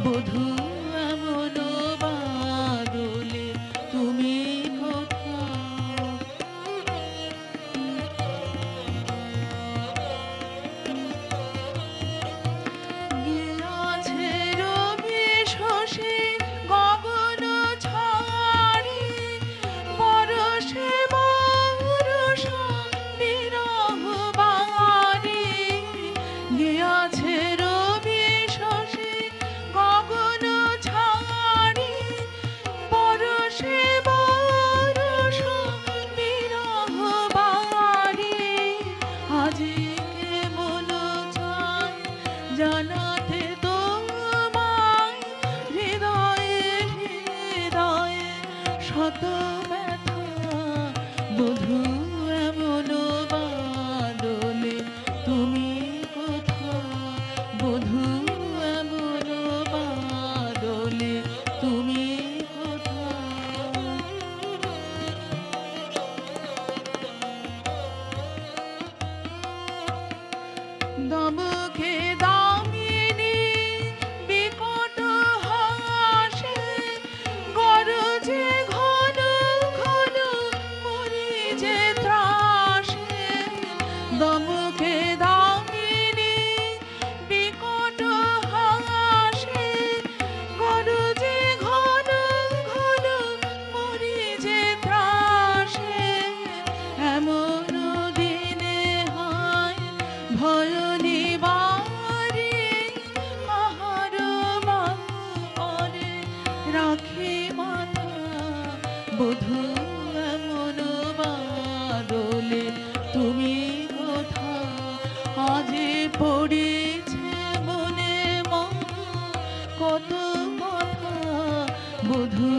বধূ এমন বাদলে তুমি কোথাও। গিয়াছে রবি শশী গগন ছাড়ি, বরষে বরষা বিরহ বাড়ি। গিয়াছে রবি শশী গগন ছাড়ি, বরষে বরষা বিরহ বাড়ি। আজি কেমন চাই জানাতে তোমায়, হৃদয়ে হৃদয়ে শত ব্যথা। বধূ এমন বাদলে তুমি কোথাও। বধূ এমন বাদলে তুমি কোথাও। দমকে দামিনী বিকট হাসে, গরজে ঘন ঘন মরি যে ত্রাসে। দমকে দামিনী বিকট হাসে, গরজে ঘন ঘন মরি যে ত্রাসে। এমন দিনে হয় ভয় নিবারে, কাহার বাহু পরে রাখি মাথা। বধূ এমন বাদলে তুমি কোথাও। আজে পড়েছে মনে মন কত কথা। বধূ